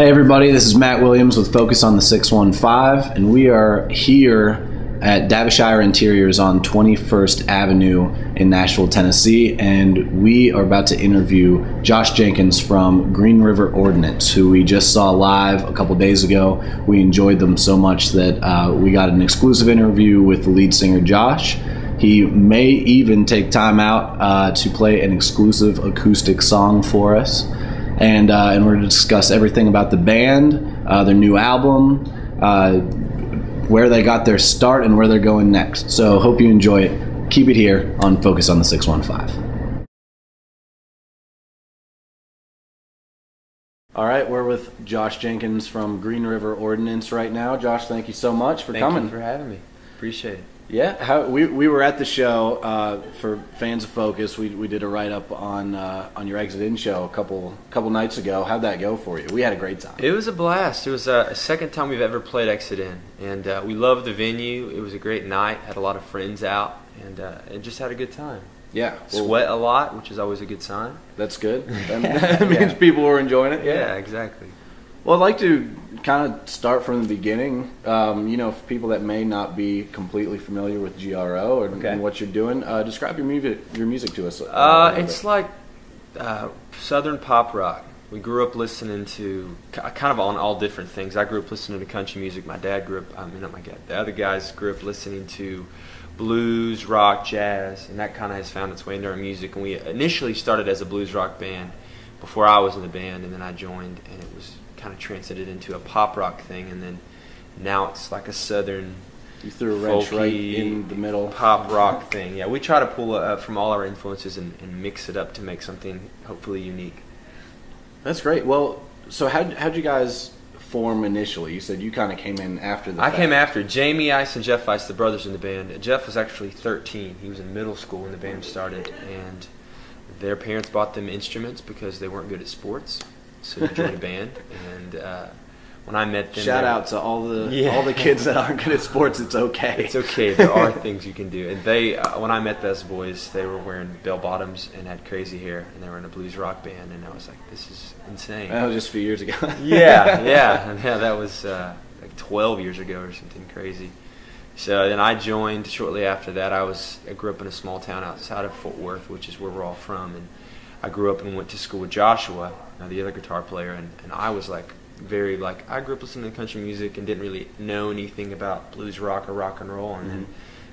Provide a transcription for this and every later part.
Hey everybody, this is Matt Williams with Focus on the 615, and we are here at Davishire Interiors on 21st Avenue in Nashville, Tennessee, and we are about to interview Josh Jenkins from Green River Ordinance, who we just saw live a couple days ago. We enjoyed them so much that we got an exclusive interview with the lead singer, Josh. He may even take time out to play an exclusive acoustic song for us. And we're going to discuss everything about the band, their new album, where they got their start, and where they're going next. So hope you enjoy it. Keep it here on Focus on the 615. All right, we're with Josh Jenkins from Green River Ordinance right now. Josh, thank you so much for coming. Thank you for having me. Appreciate it. Yeah, we were at the show for fans of Focus. We did a write up on your Exit In show a couple nights ago. How'd that go for you? We had a great time. It was a blast. It was a second time we've ever played Exit In, and we loved the venue. It was a great night. Had a lot of friends out, and just had a good time. Yeah, sweat a lot, which is always a good sign. That's good. That means people were enjoying it. Yeah, exactly. Well, I'd like to kind of start from the beginning. For people that may not be completely familiar with GRO and what you're doing, describe your music to us. It's like southern pop rock. We grew up listening to kind of on all different things. I grew up listening to country music. My dad grew up. Not my dad. The other guys grew up listening to blues, rock, jazz, and that kind of has found its way into our music. And we initially started as a blues rock band before I was in the band, and then I joined, and it was kind of transcended into a pop rock thing, and then now it's like a southern, you threw a wrench right in the middle, pop rock thing. Yeah, we try to pull from all our influences and mix it up to make something hopefully unique. That's great. Well, so how'd you guys form initially? You said you kind of came in after the fact. Came after. Jamie Ice and Jeff Ice, the brothers in the band. Jeff was actually 13. He was in middle school when the band started, and their parents bought them instruments because they weren't good at sports. So we joined a band, and when I met them, shout out to all the kids that aren't good at sports. It's okay. It's okay. There are things you can do. And they, when I met those boys, they were wearing bell bottoms and had crazy hair, and they were in a blues rock band. And I was like, this is insane. That was just a few years ago. yeah. That was like 12 years ago or something crazy. So then I joined shortly after that. I grew up in a small town outside of Fort Worth, which is where we're all from, and I grew up and went to school with Joshua, the other guitar player, and I was I grew up listening to country music and didn't really know anything about blues rock or rock and roll, and then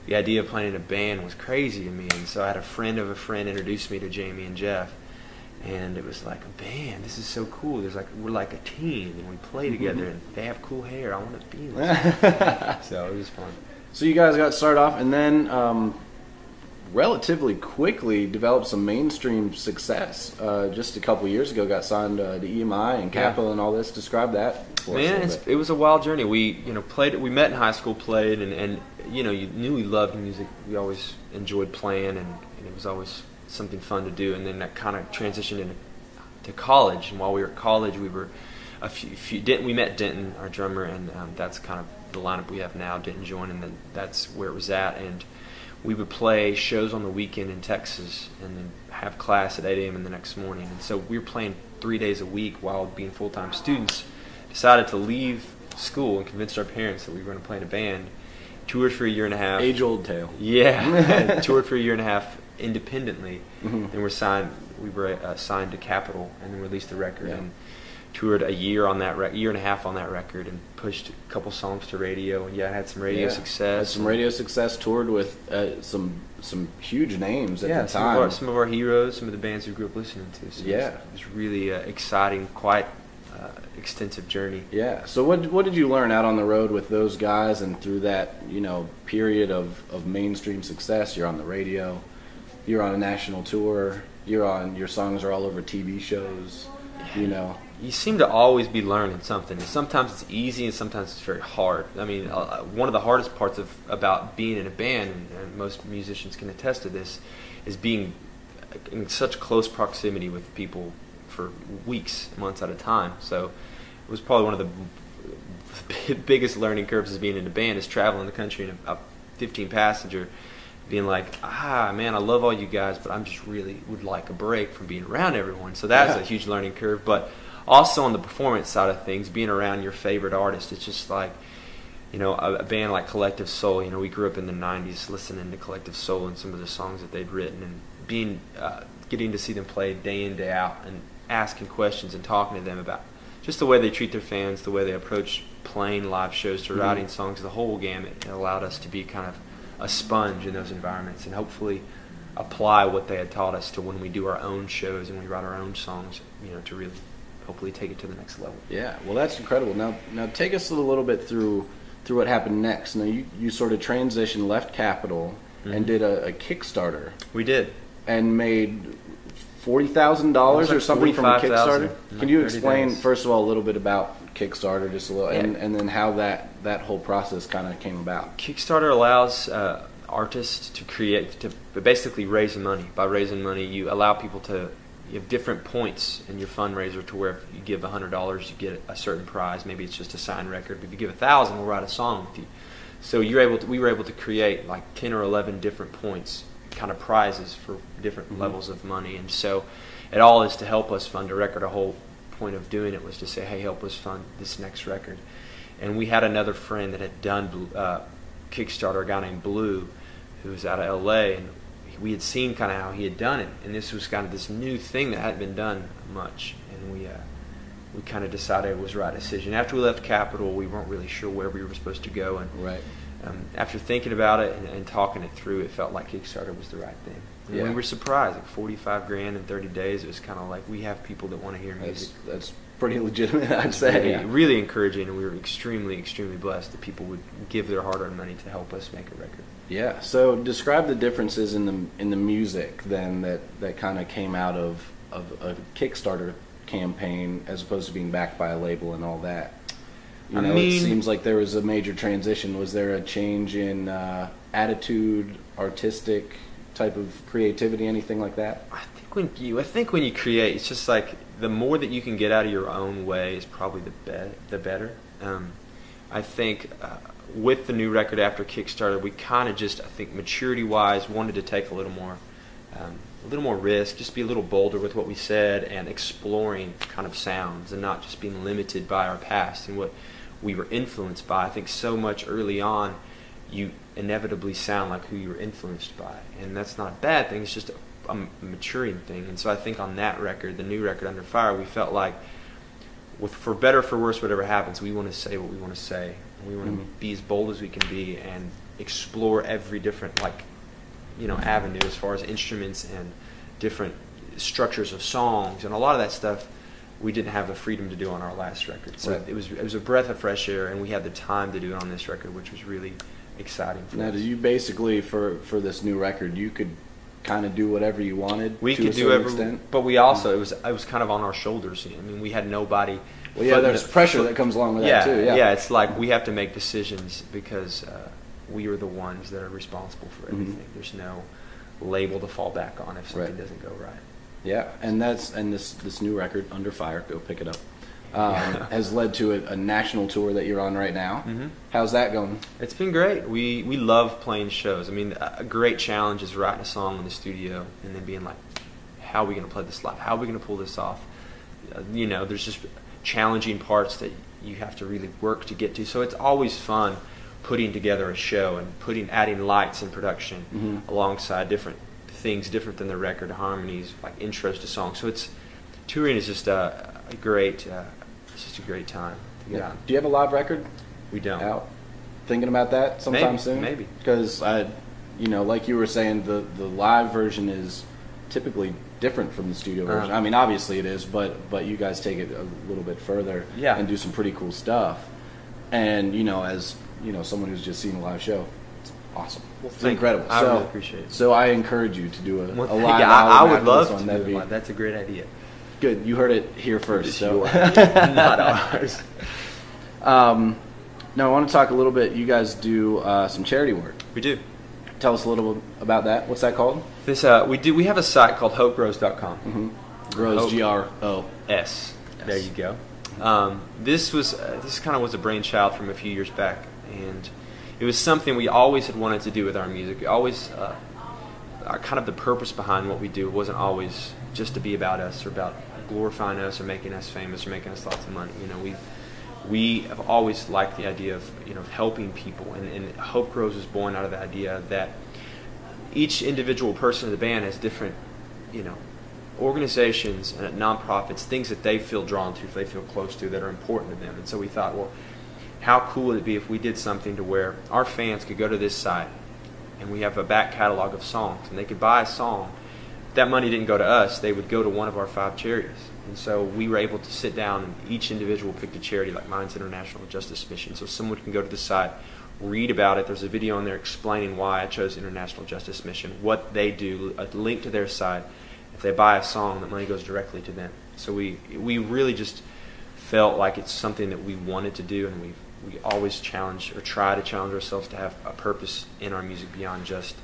the idea of playing in a band was crazy to me, and so I had a friend of a friend introduce me to Jamie and Jeff, and it was like, a band, this is so cool. We're like a team, and we play together, and they have cool hair. I want to be in this. So it was fun. So you guys got started off, and then relatively quickly developed some mainstream success. Just a couple years ago, got signed to EMI and Capitol and all this. Describe that for us. It was a wild journey. We played. We met in high school, played, and you knew we loved music. We always enjoyed playing, and it was always something fun to do. And then that kind of transitioned into college. And while we were at college, we were we met Denton, our drummer, and that's kind of the lineup we have now. Denton joined, and then that's where it was at. And we would play shows on the weekend in Texas and then have class at 8 a.m. in the next morning. And so we were playing 3 days a week while being full-time students. Decided to leave school and convinced our parents that we were going to play in a band. Toured for a year and a half. Age-old tale. Yeah. Toured for a year and a half independently. Then we were signed to Capitol and then released the record. Yeah. And toured a year and a half on that record, and pushed a couple songs to radio, and had some radio success. Had some radio success. Toured with some huge names at the time. Some of our heroes, some of the bands we grew up listening to. So it was really exciting, quite extensive journey. Yeah. So what did you learn out on the road with those guys, and through that period of mainstream success? You're on the radio, you're on a national tour, your songs are all over TV shows. You seem to always be learning something. And sometimes it's easy, and sometimes it's very hard. I mean, one of the hardest parts about being in a band, and most musicians can attest to this, is being in such close proximity with people for weeks, months at a time. So it was probably one of the biggest learning curves of being in a band, is traveling the country in a 15-passenger, being like, man, I love all you guys, but I'm just really would like a break from being around everyone. So that's a huge learning curve. But also on the performance side of things, being around your favorite artist, it's just like, you know, a band like Collective Soul. You know, we grew up in the '90s listening to Collective Soul and some of the songs that they'd written, and getting to see them play day in, day out, and asking questions and talking to them about just the way they treat their fans, the way they approach playing live shows, to writing songs, the whole gamut. It allowed us to be kind of a sponge in those environments and hopefully apply what they had taught us to when we do our own shows and we write our own songs, you know, to really hopefully take it to the next level. Yeah, well, that's incredible. Now take us a little bit through what happened next. Now, you sort of transitioned, left Capitol, and did a Kickstarter. We did. And made $40,000 or something from a Kickstarter. Can you explain, first of all, a little bit about Kickstarter, just a little, and then how that whole process kind of came about? Kickstarter allows artists to basically raise money. By raising money, you allow people to, you have different points in your fundraiser to where if you give $100, you get a certain prize. Maybe it's just a signed record. But if you give $1,000, we'll write a song with you. So we were able to create like 10 or 11 different points, kind of prizes for different levels of money. And so it all is to help us fund a record. Our whole point of doing it was to say, hey, help us fund this next record. And we had another friend that had done Kickstarter, a guy named Blue, who was out of LA, and we had seen kind of how he had done it, and this was kind of this new thing that hadn't been done much, and we kind of decided it was the right decision. After we left Capitol, we weren't really sure where we were supposed to go, and after thinking about it and talking it through, it felt like Kickstarter was the right thing. And we were surprised, like $45,000 in 30 days. It was kind of like, we have people that want to hear music. That's pretty legitimate, I'd say. Really encouraging, and we were extremely, extremely blessed that people would give their hard-earned money to help us make a record. Yeah. So describe the differences in the music then that kind of came out of a Kickstarter campaign as opposed to being backed by a label and all that. You know, it seems like there was a major transition. Was there a change in attitude, artistic type of creativity, anything like that? I think when you create, it's just like the more that you can get out of your own way is probably the better. I think with the new record after Kickstarter, we kind of just, I think maturity-wise, wanted to take a little more risk, just be a little bolder with what we said, and exploring kind of sounds and not just being limited by our past and what we were influenced by. I think so much early on, you inevitably sound like who you were influenced by, and that's not a bad thing. It's just a maturing thing. And so I think on that record, the new record, Under Fire, we felt like, for better or for worse, whatever happens, we want to say what we want to say. We want to be as bold as we can be and explore every different avenue as far as instruments and different structures of songs, and a lot of that stuff we didn't have the freedom to do on our last record. So it was a breath of fresh air, and we had the time to do it on this record, which was really exciting for us. Now, did you basically, for this new record, you could kind of do whatever you wanted? We could do everything, but we also it was kind of on our shoulders. I mean, we had nobody. Well, yeah, there's pressure that comes along with that too. Yeah, it's like we have to make decisions because we are the ones that are responsible for everything. There's no label to fall back on if something doesn't go right. Yeah, and this new record, Under Fire, go pick it up, has led to a national tour that you're on right now. How's that going? It's been great. We love playing shows. I mean, a great challenge is writing a song in the studio and then being like, how are we going to play this live? How are we going to pull this off? There's just challenging parts that you have to really work to get to. So it's always fun putting together a show and adding lights and production alongside different things different than the record, harmonies, like intros to songs. So touring is just a great time to get on. Do you have a live record? We don't. Out? Thinking about that sometime soon? Maybe. Because like you were saying, the live version is typically different from the studio version. I mean, obviously it is, but you guys take it a little bit further and do some pretty cool stuff. And as someone who's just seen a live show, it's awesome. Well, it's incredible. I really appreciate it. So I encourage you to do a live album. I would love to do one. That's a great idea. Good. You heard it here first. So. Not ours. Now I want to talk a little bit. You guys do some charity work. We do. Tell us a little bit about that. What's that called? We have a site called hopegrows.com. Grows, G-R-O-S. There you go. This kind of was a brainchild from a few years back, and it was something we always had wanted to do with our music. Always, kind of the purpose behind what we do wasn't always just to be about us or about glorifying us or making us famous or making us lots of money. You know, we have always liked the idea of, you know, helping people, and Hope Grows was born out of the idea that each individual person in the band has different, you know, organizations and nonprofits, things that they feel drawn to, they feel close to, that are important to them. And so we thought, well, how cool would it be if we did something to where our fans could go to this site and we have a back catalog of songs, and they could buy a song. That money didn't go to us, they would go to one of our 5 charities. And so we were able to sit down and each individual picked a charity, like mine's International Justice Mission. So someone can go to the site, read about it. There's a video on there explaining why I chose International Justice Mission, what they do, a link to their site. If they buy a song, the money goes directly to them. So we really just felt like it's something that we wanted to do, and we always challenge or try to challenge ourselves to have a purpose in our music beyond just,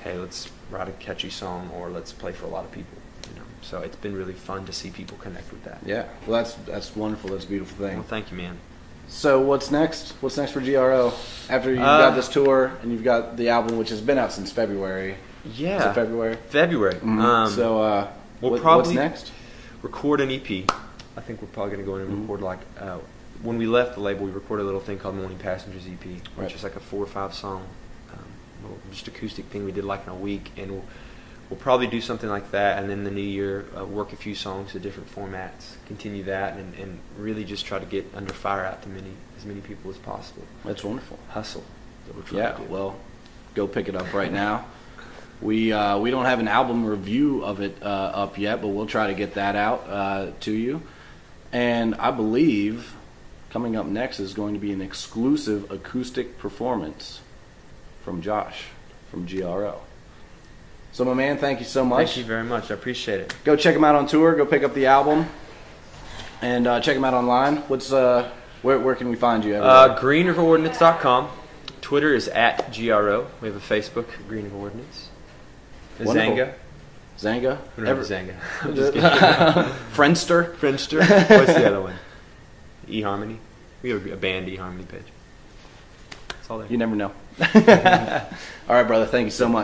hey, let's write a catchy song or let's play for a lot of people. You know, so it's been really fun to see people connect with that. Yeah, well, that's wonderful. That's a beautiful thing. Well, thank you, man. So what's next? What's next for GRO? After you've got this tour and you've got the album, which has been out since February. Yeah. Is it February? February. Mm-hmm. So we'll probably what's next? Record an EP. I think we're probably going to go in and record like when we left the label, we recorded a little thing called Morning Passengers EP, which is like a 4 or 5 song, little just acoustic thing we did like in a week, and we'll probably do something like that, and then in the new year work a few songs to different formats, continue that, and really just try to get Under Fire out to as many people as possible. That's wonderful. Hustle. That we're trying to do. Well, go pick it up right now. We don't have an album review of it up yet, but we'll try to get that out to you. And I believe coming up next is going to be an exclusive acoustic performance from Josh from GRO. So, my man, thank you so much. Thank you very much. I appreciate it. Go check him out on tour. Go pick up the album. And check him out online. Where can we find you? GreenRiverOrdinance.com. Twitter is @GRO. We have a Facebook, Green River Ordinance. Zanga. Zanga? Zanga. Friendster? Friendster. What's the other one? eHarmony. We have a band eHarmony page. That's all there. You never know. All right, brother. Thank you so much.